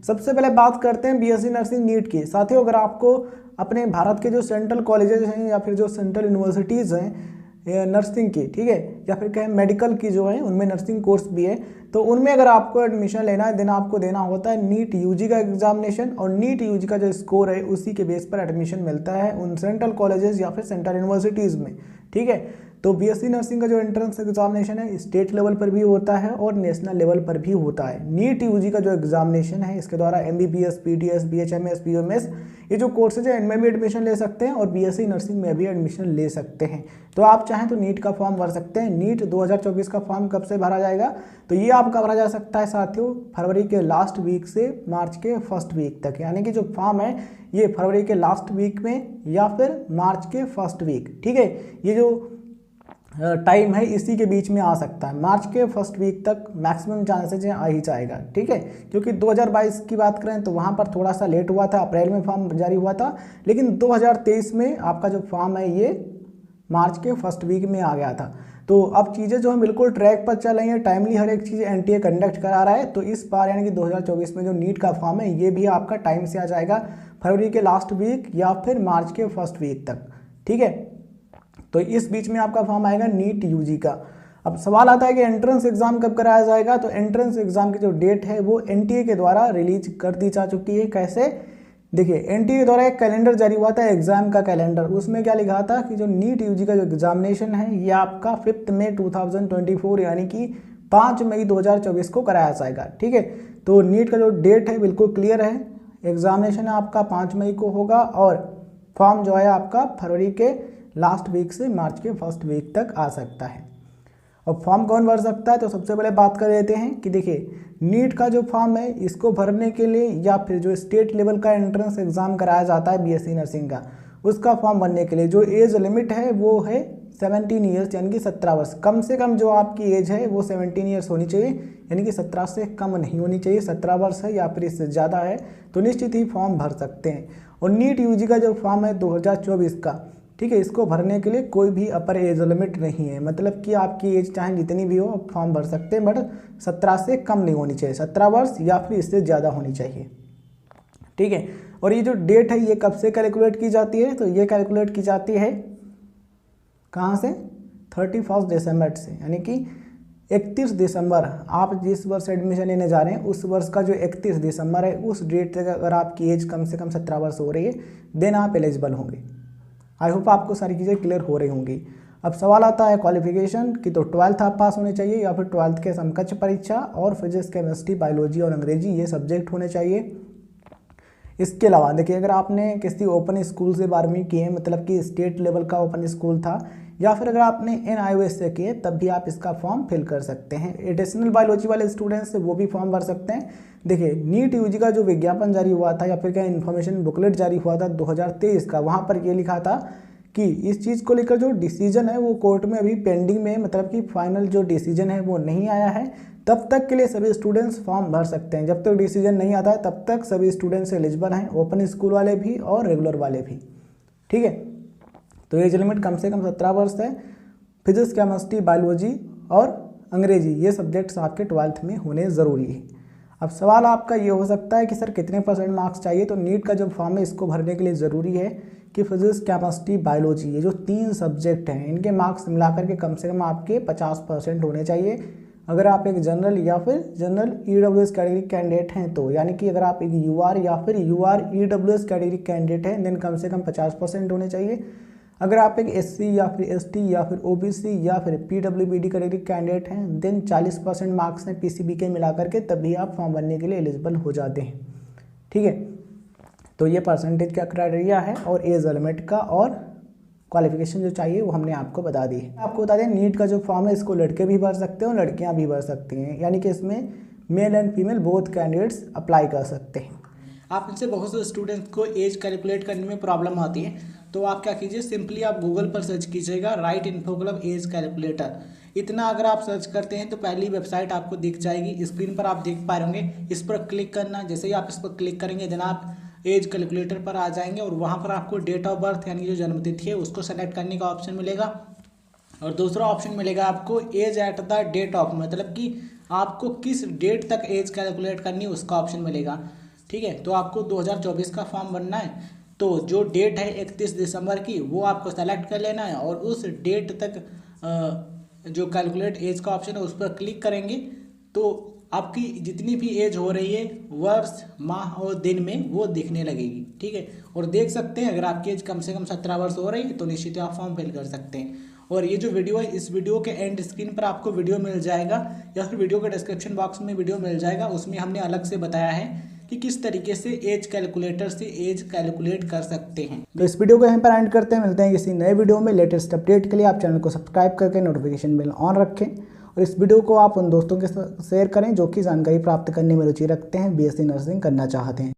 सबसे पहले बात करते हैं बीएससी नर्सिंग नीट की। साथियों, अगर आपको अपने भारत के जो सेंट्रल कॉलेजेस हैं या फिर जो सेंट्रल यूनिवर्सिटीज़ हैं नर्सिंग की, ठीक है, या फिर कहें मेडिकल की जो है उनमें नर्सिंग कोर्स भी है, तो उनमें अगर आपको एडमिशन लेना है देन आपको देना होता है नीट यूजी का एग्जामिनेशन, और नीट यूजी का जो स्कोर है उसी के बेस पर एडमिशन मिलता है उन सेंट्रल कॉलेजेस या फिर सेंट्रल यूनिवर्सिटीज़ में। ठीक है, तो बीएससी नर्सिंग का जो एंट्रेंस एग्जामिनेशन है स्टेट लेवल पर भी होता है और नेशनल लेवल पर भी होता है। नीट यूजी का जो एग्जामिनेशन है इसके द्वारा एमबीबीएस, पीटीएस, बीएचएमएस, बीएमएस ये जो कोर्सेज है इनमें भी एडमिशन ले सकते हैं और बीएससी नर्सिंग में भी एडमिशन ले सकते हैं। तो आप चाहें तो नीट का फॉर्म भर सकते हैं। नीट 2024 का फॉर्म कब से भरा जाएगा, तो ये आपका भरा जा सकता है साथियों फरवरी के लास्ट वीक से मार्च के फर्स्ट वीक तक, यानी कि जो फॉर्म है ये फरवरी के लास्ट वीक में या फिर मार्च के फर्स्ट वीक। ठीक है, ये जो टाइम है इसी के बीच में आ सकता है। मार्च के फर्स्ट वीक तक मैक्सिमम चांसेज आ ही जाएगा। ठीक है, क्योंकि 2022 की बात करें तो वहाँ पर थोड़ा सा लेट हुआ था, अप्रैल में फॉर्म जारी हुआ था, लेकिन 2023 में आपका जो फॉर्म है ये मार्च के फर्स्ट वीक में आ गया था। तो अब चीज़ें जो है बिल्कुल ट्रैक पर चल रही हैं, टाइमली हर एक चीज़ एनटीए कंडक्ट करा रहा है। तो इस बार यानी कि 2024 में जो नीट का फॉर्म है ये भी आपका टाइम से आ जाएगा फरवरी के लास्ट वीक या फिर मार्च के फर्स्ट वीक तक। ठीक है, तो इस बीच में आपका फॉर्म आएगा नीट यूजी का। अब सवाल आता है कि एंट्रेंस एग्जाम कब कराया जाएगा, तो एंट्रेंस एग्जाम की जो डेट है वो एनटीए के द्वारा रिलीज कर दी जा चुकी है। कैसे, देखिए एनटीए के द्वारा एक कैलेंडर जारी हुआ था एग्जाम का कैलेंडर, उसमें क्या लिखा था कि जो नीट यूजी का जो एग्जामिनेशन है ये आपका 5 मई 2024 यानी कि 5 मई 2024 को कराया जाएगा। ठीक है, तो नीट का जो डेट है बिल्कुल क्लियर है, एग्जामिनेशन आपका 5 मई को होगा और फॉर्म जो है आपका फरवरी के लास्ट वीक से मार्च के फर्स्ट वीक तक आ सकता है। और फॉर्म कौन भर सकता है, तो सबसे पहले बात कर लेते हैं कि देखिए नीट का जो फॉर्म है इसको भरने के लिए या फिर जो स्टेट लेवल का एंट्रेंस एग्जाम कराया जाता है बीएससी नर्सिंग का, उसका फॉर्म भरने के लिए जो एज लिमिट है वो है 17 ईयर्स यानी कि 17 वर्ष। कम से कम जो आपकी एज है वो 17 ईयर्स होनी चाहिए, यानी कि 17 से कम नहीं होनी चाहिए। 17 वर्ष है या फिर इससे ज़्यादा है तो निश्चित ही फॉर्म भर सकते हैं। और नीट यूजी का जो फॉर्म है 2024 का, ठीक है, इसको भरने के लिए कोई भी अपर एज लिमिट नहीं है, मतलब कि आपकी एज चाहे जितनी भी हो आप फॉर्म भर सकते हैं, बट 17 से कम नहीं होनी चाहिए, 17 वर्ष या फिर इससे ज़्यादा होनी चाहिए। ठीक है, और ये जो डेट है ये कब से कैलकुलेट की जाती है, तो ये कैलकुलेट की जाती है कहाँ से, 31 दिसंबर से, यानी कि 31 दिसंबर आप जिस वर्ष एडमिशन लेने जा रहे हैं उस वर्ष का जो 31 दिसंबर है उस डेट तक अगर आपकी एज कम से कम 17 वर्ष हो रही है देन आप एलिजिबल होंगे। आई होप आपको सारी चीज़ें क्लियर हो रही होंगी। अब सवाल आता है क्वालिफिकेशन की, तो 12th आप पास होने चाहिए या फिर 12th के समकक्ष परीक्षा और फिजिक्स, केमिस्ट्री, बायोलॉजी और अंग्रेजी ये सब्जेक्ट होने चाहिए। इसके अलावा देखिए अगर आपने किसी ओपन स्कूल से 12वीं की है, मतलब कि स्टेट लेवल का ओपन स्कूल था, या फिर अगर आपने NIOS से किए तब भी आप इसका फॉर्म फिल कर सकते हैं। एडिशनल बायोलॉजी वाले स्टूडेंट्स वो भी फॉर्म भर सकते हैं। देखिए नीट यूजी का जो विज्ञापन जारी हुआ था या फिर क्या इन्फॉर्मेशन बुकलेट जारी हुआ था 2023 का, वहाँ पर ये लिखा था कि इस चीज़ को लेकर जो डिसीजन है वो कोर्ट में अभी पेंडिंग में है, मतलब कि फाइनल जो डिसीजन है वो नहीं आया है, तब तक के लिए सभी स्टूडेंट्स फॉर्म भर सकते हैं। जब तक डिसीजन नहीं आता है तब तक सभी स्टूडेंट्स एलिजिबल हैं, ओपन स्कूल वाले भी और रेगुलर वाले भी। ठीक है, तो एज लिमिट कम से कम 17 वर्ष है। फिजिक्स, केमिस्ट्री, बायोलॉजी और अंग्रेजी ये सब्जेक्ट्स आपके 12th में होने ज़रूरी है। अब सवाल आपका ये हो सकता है कि सर कितने % मार्क्स चाहिए, तो नीट का जो फॉर्म है इसको भरने के लिए ज़रूरी है कि फिजिक्स, केमिस्ट्री, बायोलॉजी ये जो 3 सब्जेक्ट हैं इनके मार्क्स मिलाकर के कम से कम आपके 50% होने चाहिए। अगर आप एक जनरल या फिर जनरल EWS कैटेगरी कैंडिडेट हैं तो, यानी कि अगर आप एक UR या फिर UR EWS कैटेगरी कैंडिडेट हैं देन कम से कम 50% होने चाहिए। अगर आप एक SC या फिर ST या फिर OBC या फिर PWBD कैटेगरी कैंडिडेट हैं देन 40% मार्क्स हैं PCB के मिलाकर के, तभी आप फॉर्म भरने के लिए एलिजिबल हो जाते हैं। ठीक है, तो ये परसेंटेज का क्राइटेरिया है और एज लिमिट का और क्वालिफिकेशन जो चाहिए वो हमने आपको बता दी है। आपको बता दें नीट का जो फॉर्म है इसको लड़के भी भर सकते हैं और लड़कियां भी भर सकती हैं, यानी कि इसमें male and female both candidates apply कर सकते हैं। आप में से बहुत से स्टूडेंट्स को एज कैलकुलेट करने में प्रॉब्लम आती है, तो आप क्या कीजिए, सिंपली आप गूगल पर सर्च कीजिएगा right info club age calculator. इतना अगर आप सर्च करते हैं तो पहली वेबसाइट आपको दिख जाएगी, स्क्रीन पर आप देख पा रहे होंगे। इस पर क्लिक करना, जैसे ही आप इस पर क्लिक करेंगे देन आप एज कैलकुलेटर पर आ जाएंगे और वहाँ पर आपको डेट ऑफ बर्थ यानी जो जन्मतिथि है उसको सेलेक्ट करने का ऑप्शन मिलेगा। और दूसरा ऑप्शन मिलेगा आपको age at the date of, मतलब कि आपको किस डेट तक एज कैलकुलेट करनी है उसका ऑप्शन मिलेगा। ठीक है। तो आपको 2024 का फॉर्म भरना है, तो जो डेट है 31 दिसंबर की वो आपको सेलेक्ट कर लेना है और उस डेट तक जो कैलकुलेट एज का ऑप्शन है उस पर क्लिक करेंगे तो आपकी जितनी भी एज हो रही है वर्ष, माह और दिन में वो दिखने लगेगी, ठीक है। और देख सकते हैं अगर आपकी एज कम से कम 17 वर्ष हो रही है तो निश्चित ही आप फॉर्म फिल कर सकते हैं। और ये जो वीडियो है, इस वीडियो के एंड स्क्रीन पर आपको वीडियो मिल जाएगा या फिर वीडियो के डिस्क्रिप्शन बॉक्स में वीडियो मिल जाएगा, उसमें हमने अलग से बताया है कि किस तरीके से एज कैलकुलेटर से एज कैलकुलेट कर सकते हैं। तो इस वीडियो को यहीं पर एंड करते हैं, मिलते हैं किसी नए वीडियो में। लेटेस्ट अपडेट के लिए आप चैनल को सब्सक्राइब करके नोटिफिकेशन बेल ऑन रखें और इस वीडियो को आप उन दोस्तों के साथ शेयर करें जो कि जानकारी प्राप्त करने में रुचि रखते हैं, बीएससी नर्सिंग करना चाहते हैं।